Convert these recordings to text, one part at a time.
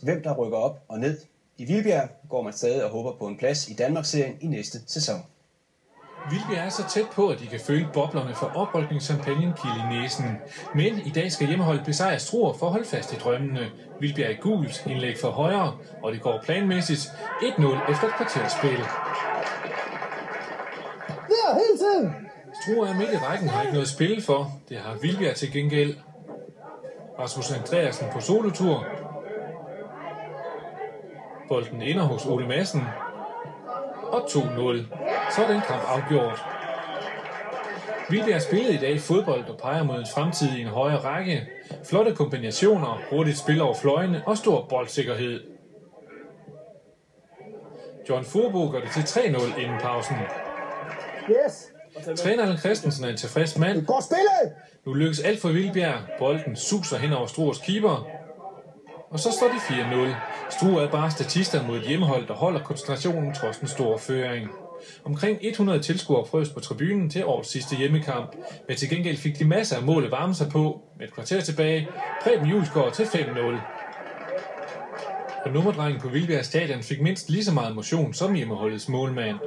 hvem der rykker op og ned. I Vildbjerg går man stadig og håber på en plads i Danmarksserien i næste sæson. Vildbjerg er så tæt på, at de kan føle boblerne for oprykningschampagnen kilde i næsen. Men i dag skal hjemmeholdet besejre Struer for at holde fast i drømmene. Vildbjerg er gult, indlæg for højre, og det går planmæssigt 1-0 efter et kvarterspil. Der, hele tiden! Struer er midt i rækken, har ikke noget at spille for. Det har Vildbjerg til gengæld. Rasmus Andreasen på solotur. Bolden ender hos Ole Madsen. Og 2-0. Så er den kamp afgjort. Vildbjerg spillede i dag fodbold og peger mod en fremtid i en højere række. Flotte kombinationer, hurtigt spil over fløjene og stor boldsikkerhed. John Furbo gør det til 3-0 inden pausen. Yes! Træner Allan Christensen er en tilfreds mand. Godt spillet! Nu lykkes alt for Vildbjerg. Bolden suser hen over Struers keeper. Og så står de 4-0. Struer er bare statister mod et hjemmehold, der holder koncentrationen trods den store føring. Omkring 100 tilskuere frøs på tribunen til årets sidste hjemmekamp, men til gengæld fik de masser af mål at varme sig på. Med et kvarter tilbage, Preben Julesgaard til 5-0. Og nummerdrengen på Vildbjerg Stadion fik mindst lige så meget motion som hjemmeholdets målmand.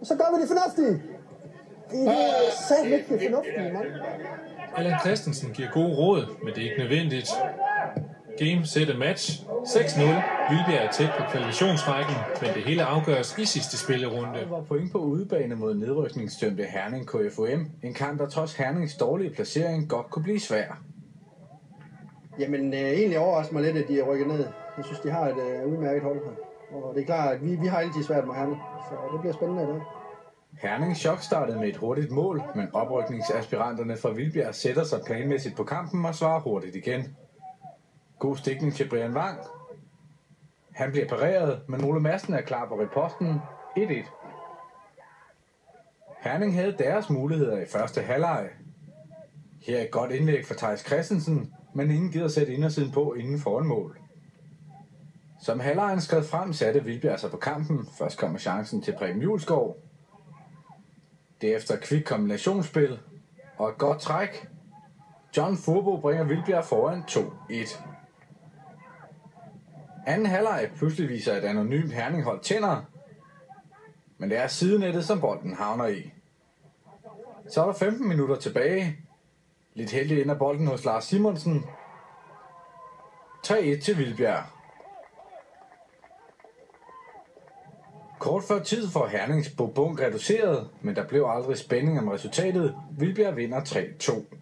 Så gør vi det fornuftige. Det er sandt ikke det fornuftige, mand. Allan Christensen giver gode råd, men det er ikke nødvendigt. Game, set og match. 6-0. Vildbjerg er tæt på kvalifikationsrækken, men det hele afgøres i sidste spillerunde. Det var point på udebane mod nedrykningsdømte Herning KFUM. En kamp, der trods Hernings dårlige placering godt kunne blive svær. Jamen, egentlig overrasker mig lidt, at de er rykket ned. Jeg synes, de har et udmærket hold her. Og det er klart, at vi har altid svært med Herning, så det bliver spændende i dag. Herning chok startede med et hurtigt mål, men oprykningsaspiranterne fra Vildbjerg sætter sig planmæssigt på kampen og svarer hurtigt igen. God stikning til Brian Wang. Han bliver pareret, men Ole Madsen er klar på riposten. 1-1. Herning havde deres muligheder i første halvleg. Her er et godt indlæg fra Theis Christensen, men ingen gider sætte indersiden på inden foran mål. Som halvlegen skred frem, satte Vildbjerg sig på kampen. Først kommer chancen til Preben Julesgaard. Derefter kvik kombinationsspil og et godt træk. John Furbo bringer Vildbjerg foran 2-1. Anden halvleg pludselig viser et anonymt Herninghold tænder, men det er sidenettet, som bolden havner i. Så er der 15 minutter tilbage. Lidt heldig ender bolden hos Lars Simonsen. 3-1 til Vildbjerg. Kort før tid får Hernings bobunk reduceret, men der blev aldrig spænding om resultatet. Vildbjerg vinder 3-2.